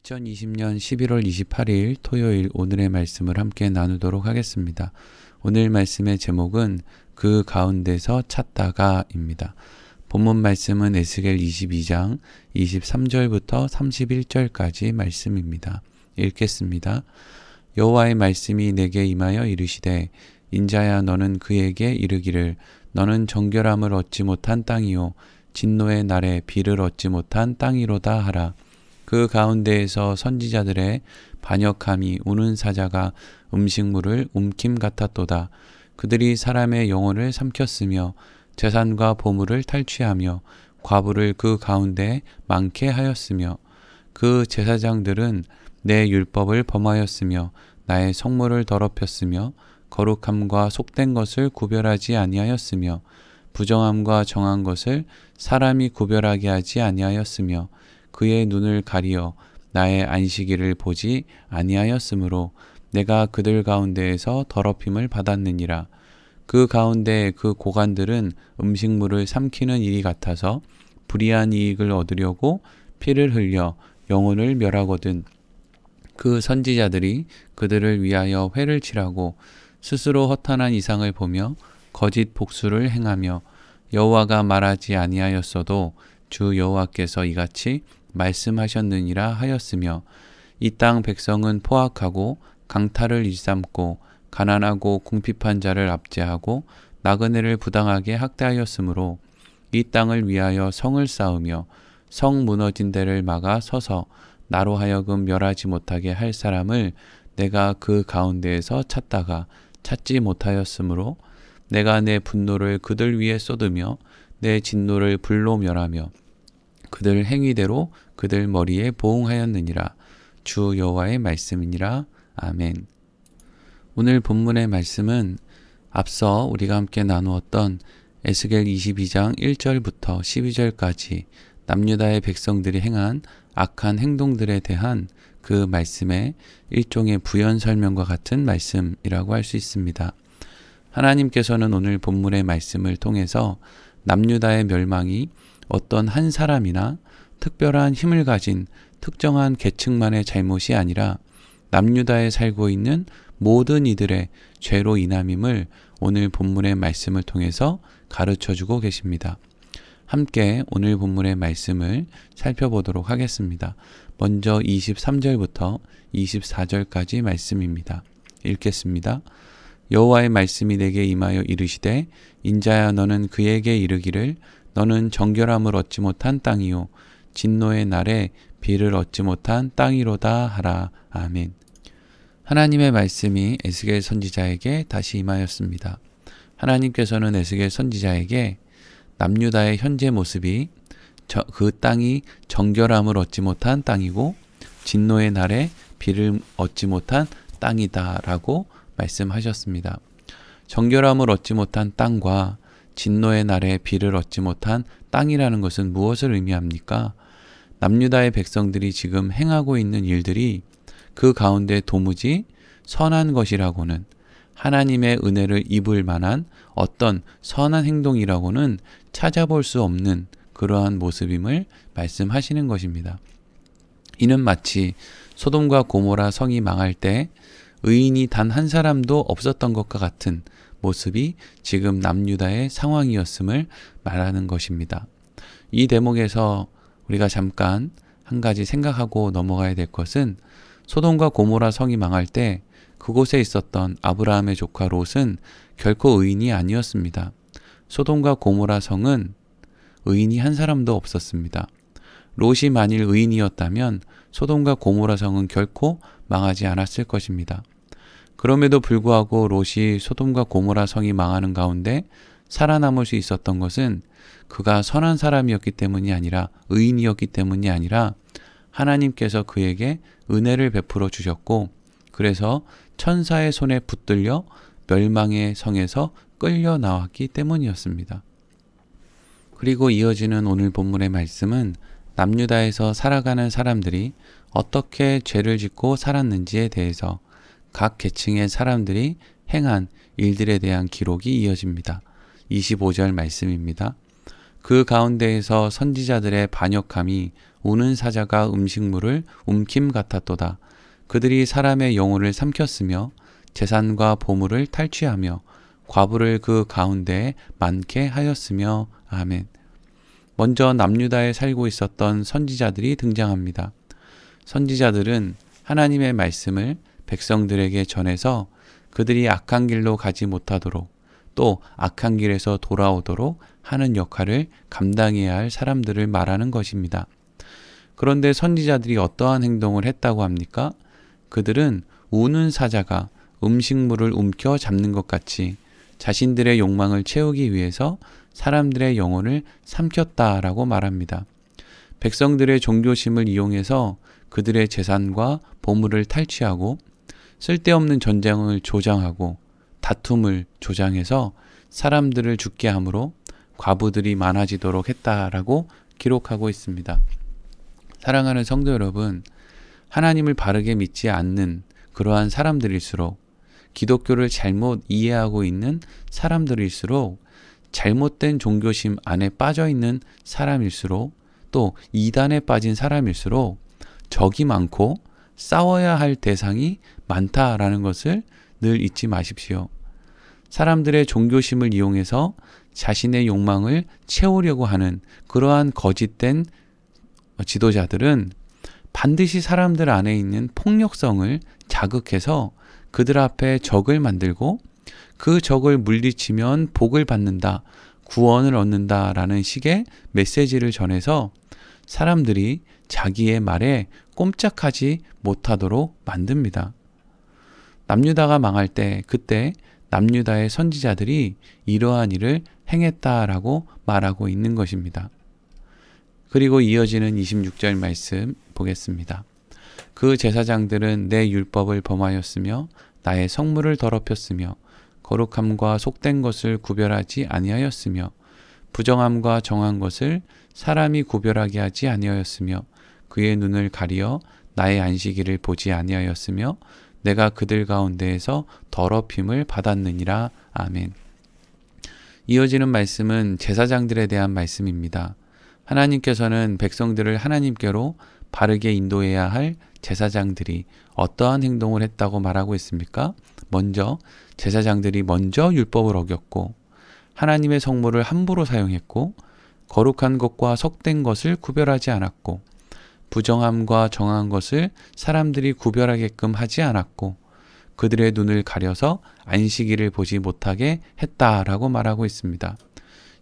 2020년 11월 28일 토요일 오늘의 말씀을 함께 나누도록 하겠습니다. 오늘 말씀의 제목은 그 가운데서 찾다가입니다. 본문 말씀은 에스겔 22장 23절부터 31절까지 말씀입니다. 읽겠습니다. 여호와의 말씀이 내게 임하여 이르시되 인자야 너는 그에게 이르기를 너는 정결함을 얻지 못한 땅이요 진노의 날에 비를 얻지 못한 땅이로다 하라. 그 가운데에서 선지자들의 반역함이 우는 사자가 음식물을 움킴 같았도다. 그들이 사람의 영혼을 삼켰으며 재산과 보물을 탈취하며 과부를 그 가운데 많게 하였으며 그 제사장들은 내 율법을 범하였으며 나의 성물을 더럽혔으며 거룩함과 속된 것을 구별하지 아니하였으며 부정함과 정한 것을 사람이 구별하게 하지 아니하였으며 그의 눈을 가리어 나의 안식일을 보지 아니하였으므로 내가 그들 가운데에서 더럽힘을 받았느니라. 그 가운데 그 고관들은 음식물을 삼키는 일이 같아서 불의한 이익을 얻으려고 피를 흘려 영혼을 멸하거든. 그 선지자들이 그들을 위하여 회를 치라고 스스로 허탄한 이상을 보며 거짓 복수를 행하며 여호와가 말하지 아니하였어도 주 여호와께서 이같이 말씀하셨느니라 하였으며 이 땅 백성은 포악하고 강탈을 일삼고 가난하고 궁핍한 자를 압제하고 나그네를 부당하게 학대하였으므로 이 땅을 위하여 성을 쌓으며 성 무너진 데를 막아 서서 나로 하여금 멸하지 못하게 할 사람을 내가 그 가운데에서 찾다가 찾지 못하였으므로 내가 내 분노를 그들 위에 쏟으며 내 진노를 불로 멸하며 그들 행위대로 그들 머리에 보응하였느니라. 주 여호와의 말씀이니라. 아멘. 오늘 본문의 말씀은 앞서 우리가 함께 나누었던 에스겔 22장 1절부터 12절까지 남유다의 백성들이 행한 악한 행동들에 대한 그 말씀의 일종의 부연 설명과 같은 말씀이라고 할 수 있습니다. 하나님께서는 오늘 본문의 말씀을 통해서 남유다의 멸망이 어떤 한 사람이나 특별한 힘을 가진 특정한 계층만의 잘못이 아니라 남유다에 살고 있는 모든 이들의 죄로 인함임을 오늘 본문의 말씀을 통해서 가르쳐주고 계십니다. 함께 오늘 본문의 말씀을 살펴보도록 하겠습니다. 먼저 23절부터 24절까지 말씀입니다. 읽겠습니다. 여호와의 말씀이 내게 임하여 이르시되 인자야 너는 그에게 이르기를 너는 정결함을 얻지 못한 땅이요 진노의 날에 비를 얻지 못한 땅이로다 하라. 아멘. 하나님의 말씀이 에스겔 선지자에게 다시 임하였습니다. 하나님께서는 에스겔 선지자에게 남유다의 현재 모습이 그 땅이 정결함을 얻지 못한 땅이고 진노의 날에 비를 얻지 못한 땅이다라고 말씀하셨습니다. 정결함을 얻지 못한 땅과 진노의 날에 비를 얻지 못한 땅이라는 것은 무엇을 의미합니까? 남유다의 백성들이 지금 행하고 있는 일들이 그 가운데 도무지 선한 것이라고는 하나님의 은혜를 입을 만한 어떤 선한 행동이라고는 찾아볼 수 없는 그러한 모습임을 말씀하시는 것입니다. 이는 마치 소돔과 고모라 성이 망할 때 의인이 단 한 사람도 없었던 것과 같은 모습이 지금 남유다의 상황이었음을 말하는 것입니다. 이 대목에서 우리가 잠깐 한 가지 생각하고 넘어가야 될 것은 소돔과 고모라 성이 망할 때 그곳에 있었던 아브라함의 조카 롯은 결코 의인이 아니었습니다. 소돔과 고모라 성은 의인이 한 사람도 없었습니다. 롯이 만일 의인이었다면 소돔과 고모라 성은 결코 망하지 않았을 것입니다. 그럼에도 불구하고 롯이 소돔과 고모라 성이 망하는 가운데 살아남을 수 있었던 것은 그가 선한 사람이었기 때문이 아니라 의인이었기 때문이 아니라 하나님께서 그에게 은혜를 베풀어 주셨고 그래서 천사의 손에 붙들려 멸망의 성에서 끌려 나왔기 때문이었습니다. 그리고 이어지는 오늘 본문의 말씀은 남유다에서 살아가는 사람들이 어떻게 죄를 짓고 살았는지에 대해서 각 계층의 사람들이 행한 일들에 대한 기록이 이어집니다. 25절 말씀입니다. 그 가운데에서 선지자들의 반역함이 우는 사자가 음식물을 움킴 같았도다. 그들이 사람의 영혼을 삼켰으며 재산과 보물을 탈취하며 과부를 그 가운데에 많게 하였으며. 아멘. 먼저 남유다에 살고 있었던 선지자들이 등장합니다. 선지자들은 하나님의 말씀을 백성들에게 전해서 그들이 악한 길로 가지 못하도록 또 악한 길에서 돌아오도록 하는 역할을 감당해야 할 사람들을 말하는 것입니다. 그런데 선지자들이 어떠한 행동을 했다고 합니까? 그들은 우는 사자가 음식물을 움켜 잡는 것 같이 자신들의 욕망을 채우기 위해서 사람들의 영혼을 삼켰다라고 말합니다. 백성들의 종교심을 이용해서 그들의 재산과 보물을 탈취하고 쓸데없는 전쟁을 조장하고 다툼을 조장해서 사람들을 죽게 함으로 과부들이 많아지도록 했다라고 기록하고 있습니다. 사랑하는 성도 여러분, 하나님을 바르게 믿지 않는 그러한 사람들일수록 기독교를 잘못 이해하고 있는 사람들일수록 잘못된 종교심 안에 빠져 있는 사람일수록 또 이단에 빠진 사람일수록 적이 많고 싸워야 할 대상이 많다라는 것을 늘 잊지 마십시오. 사람들의 종교심을 이용해서 자신의 욕망을 채우려고 하는 그러한 거짓된 지도자들은 반드시 사람들 안에 있는 폭력성을 자극해서 그들 앞에 적을 만들고 그 적을 물리치면 복을 받는다, 구원을 얻는다라는 식의 메시지를 전해서 사람들이 자기의 말에 꼼짝하지 못하도록 만듭니다. 남유다가 망할 때 그때 남유다의 선지자들이 이러한 일을 행했다라고 말하고 있는 것입니다. 그리고 이어지는 26절 말씀 보겠습니다. 그 제사장들은 내 율법을 범하였으며 나의 성물을 더럽혔으며 거룩함과 속된 것을 구별하지 아니하였으며 부정함과 정한 것을 사람이 구별하게 하지 아니하였으며 그의 눈을 가리어 나의 안식일을 보지 아니하였으며 내가 그들 가운데에서 더럽힘을 받았느니라. 아멘. 이어지는 말씀은 제사장들에 대한 말씀입니다. 하나님께서는 백성들을 하나님께로 바르게 인도해야 할 제사장들이 어떠한 행동을 했다고 말하고 있습니까? 먼저 제사장들이 먼저 율법을 어겼고 하나님의 성물을 함부로 사용했고 거룩한 것과 속된 것을 구별하지 않았고 부정함과 정한 것을 사람들이 구별하게끔 하지 않았고 그들의 눈을 가려서 안식일을 보지 못하게 했다라고 말하고 있습니다.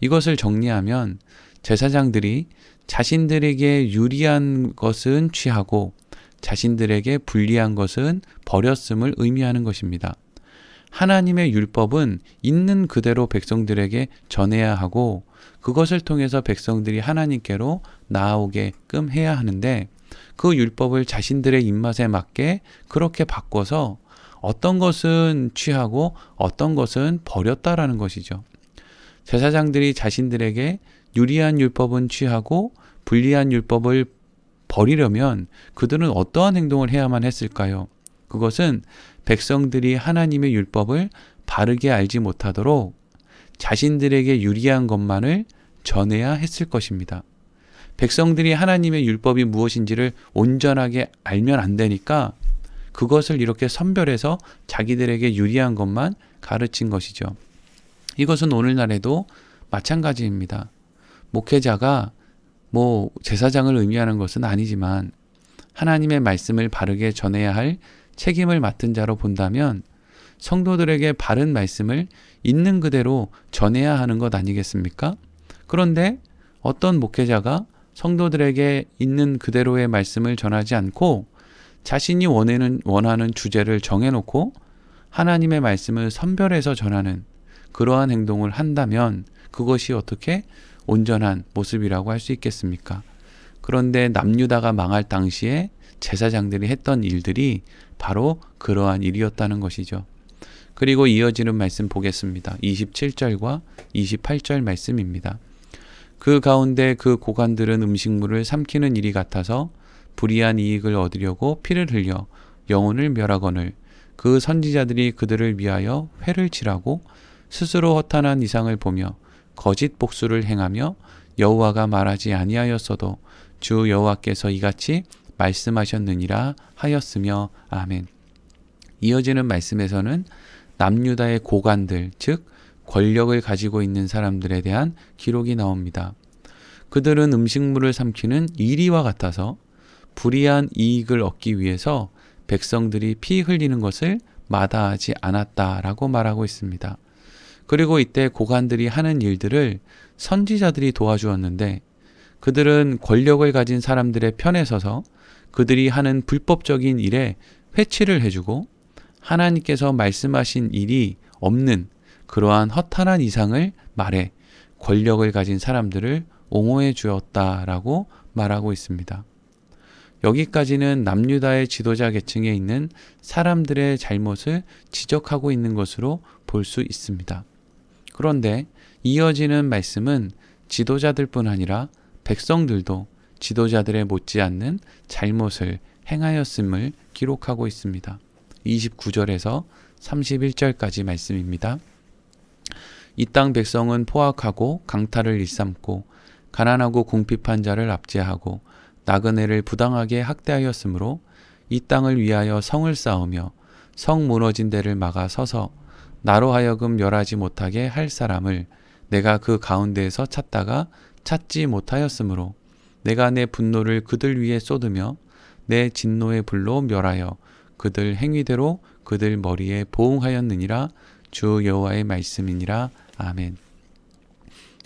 이것을 정리하면 제사장들이 자신들에게 유리한 것은 취하고 자신들에게 불리한 것은 버렸음을 의미하는 것입니다. 하나님의 율법은 있는 그대로 백성들에게 전해야 하고 그것을 통해서 백성들이 하나님께로 나아오게끔 해야 하는데 그 율법을 자신들의 입맛에 맞게 그렇게 바꿔서 어떤 것은 취하고 어떤 것은 버렸다라는 것이죠. 제사장들이 자신들에게 유리한 율법은 취하고 불리한 율법을 버리려면 그들은 어떠한 행동을 해야만 했을까요? 그것은 백성들이 하나님의 율법을 바르게 알지 못하도록 자신들에게 유리한 것만을 전해야 했을 것입니다. 백성들이 하나님의 율법이 무엇인지를 온전하게 알면 안 되니까 그것을 이렇게 선별해서 자기들에게 유리한 것만 가르친 것이죠. 이것은 오늘날에도 마찬가지입니다. 목회자가 제사장을 의미하는 것은 아니지만 하나님의 말씀을 바르게 전해야 할 책임을 맡은 자로 본다면 성도들에게 바른 말씀을 있는 그대로 전해야 하는 것 아니겠습니까? 그런데 어떤 목회자가 성도들에게 있는 그대로의 말씀을 전하지 않고 자신이 원하는 주제를 정해놓고 하나님의 말씀을 선별해서 전하는 그러한 행동을 한다면 그것이 어떻게 온전한 모습이라고 할 수 있겠습니까? 그런데 남유다가 망할 당시에 제사장들이 했던 일들이 바로 그러한 일이었다는 것이죠. 그리고 이어지는 말씀 보겠습니다. 27절과 28절 말씀입니다. 그 가운데 그 고관들은 음식물을 삼키는 일이 같아서 불의한 이익을 얻으려고 피를 흘려 영혼을 멸하거늘 그 선지자들이 그들을 위하여 회를 치라고 스스로 허탄한 이상을 보며 거짓 복수를 행하며 여호와가 말하지 아니하였어도 주 여호와께서 이같이 말씀하셨느니라 하였으며 아멘. 이어지는 말씀에서는 남유다의 고관들, 즉 권력을 가지고 있는 사람들에 대한 기록이 나옵니다. 그들은 음식물을 삼키는 이리와 같아서 불이한 이익을 얻기 위해서 백성들이 피 흘리는 것을 마다하지 않았다라고 말하고 있습니다. 그리고 이때 고관들이 하는 일들을 선지자들이 도와주었는데 그들은 권력을 가진 사람들의 편에 서서 그들이 하는 불법적인 일에 회치를 해주고 하나님께서 말씀하신 일이 없는 그러한 허탄한 이상을 말해 권력을 가진 사람들을 옹호해 주었다라고 말하고 있습니다. 여기까지는 남유다의 지도자 계층에 있는 사람들의 잘못을 지적하고 있는 것으로 볼 수 있습니다. 그런데 이어지는 말씀은 지도자들뿐 아니라 백성들도 지도자들의 못지않는 잘못을 행하였음을 기록하고 있습니다. 29절에서 31절까지 말씀입니다. 이 땅 백성은 포악하고 강탈을 일삼고 가난하고 궁핍한 자를 압제하고 나그네를 부당하게 학대하였으므로 이 땅을 위하여 성을 쌓으며 성 무너진 데를 막아 서서 나로 하여금 멸하지 못하게 할 사람을 내가 그 가운데에서 찾다가 찾지 못하였으므로 내가 내 분노를 그들 위에 쏟으며 내 진노의 불로 멸하여 그들 행위대로 그들 머리에 보응하였느니라. 주 여호와의 말씀이니라. 아멘.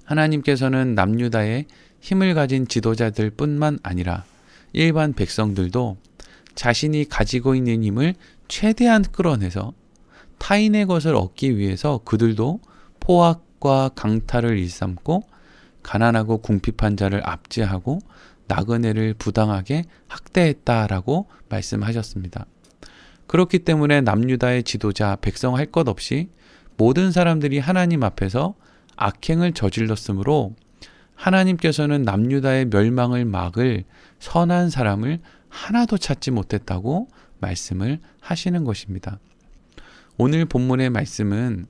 하나님께서는 남유다의 힘을 가진 지도자들 뿐만 아니라 일반 백성들도 자신이 가지고 있는 힘을 최대한 끌어내서 타인의 것을 얻기 위해서 그들도 포악과 강탈을 일삼고 가난하고 궁핍한 자를 압제하고 나그네를 부당하게 학대했다라고 말씀하셨습니다. 그렇기 때문에 남유다의 지도자 백성 할 것 없이 모든 사람들이 하나님 앞에서 악행을 저질렀으므로 하나님께서는 남유다의 멸망을 막을 선한 사람을 하나도 찾지 못했다고 말씀을 하시는 것입니다. 오늘 본문의 말씀은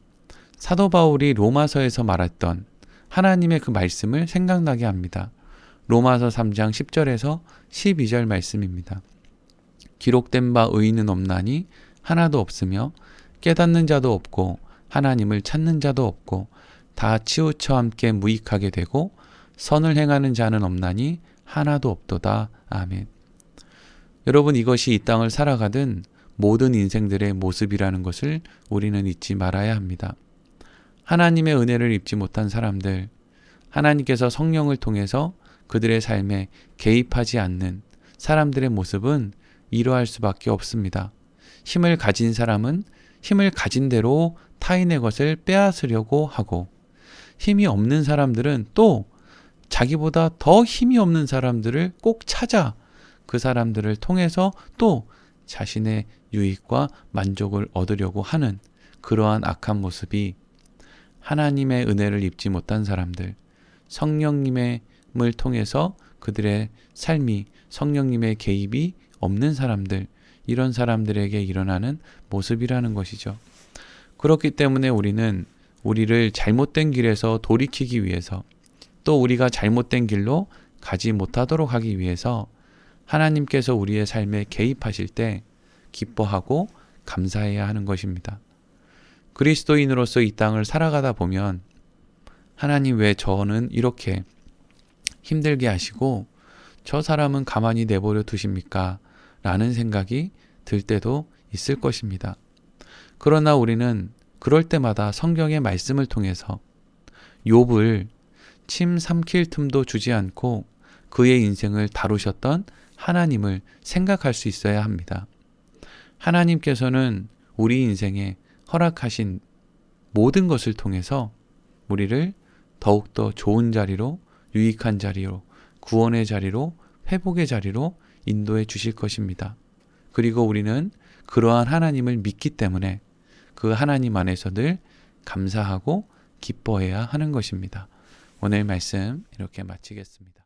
사도 바울이 로마서에서 말했던 하나님의 그 말씀을 생각나게 합니다. 로마서 3장 10절에서 12절 말씀입니다. 기록된 바 의인은 없나니 하나도 없으며 깨닫는 자도 없고 하나님을 찾는 자도 없고 다 치우쳐 함께 무익하게 되고 선을 행하는 자는 없나니 하나도 없도다. 아멘. 여러분, 이것이 이 땅을 살아가던 모든 인생들의 모습이라는 것을 우리는 잊지 말아야 합니다. 하나님의 은혜를 입지 못한 사람들, 하나님께서 성령을 통해서 그들의 삶에 개입하지 않는 사람들의 모습은 이러할 수밖에 없습니다. 힘을 가진 사람은 힘을 가진 대로 타인의 것을 빼앗으려고 하고, 힘이 없는 사람들은 또 자기보다 더 힘이 없는 사람들을 꼭 찾아 그 사람들을 통해서 또 자신의 유익과 만족을 얻으려고 하는 그러한 악한 모습이 하나님의 은혜를 입지 못한 사람들, 성령님의 을 통해서 그들의 삶이 성령님의 개입이 없는 사람들, 이런 사람들에게 일어나는 모습이라는 것이죠. 그렇기 때문에 우리는 우리를 잘못된 길에서 돌이키기 위해서, 또 우리가 잘못된 길로 가지 못하도록 하기 위해서 하나님께서 우리의 삶에 개입하실 때 기뻐하고 감사해야 하는 것입니다. 그리스도인으로서 이 땅을 살아가다 보면 하나님, 왜 저는 이렇게 힘들게 하시고 저 사람은 가만히 내버려 두십니까? 라는 생각이 들 때도 있을 것입니다. 그러나 우리는 그럴 때마다 성경의 말씀을 통해서 욥을 침 삼킬 틈도 주지 않고 그의 인생을 다루셨던 하나님을 생각할 수 있어야 합니다. 하나님께서는 우리 인생에 허락하신 모든 것을 통해서 우리를 더욱더 좋은 자리로, 유익한 자리로, 구원의 자리로, 회복의 자리로 인도해 주실 것입니다. 그리고 우리는 그러한 하나님을 믿기 때문에 그 하나님 안에서 늘 감사하고 기뻐해야 하는 것입니다. 오늘 말씀 이렇게 마치겠습니다.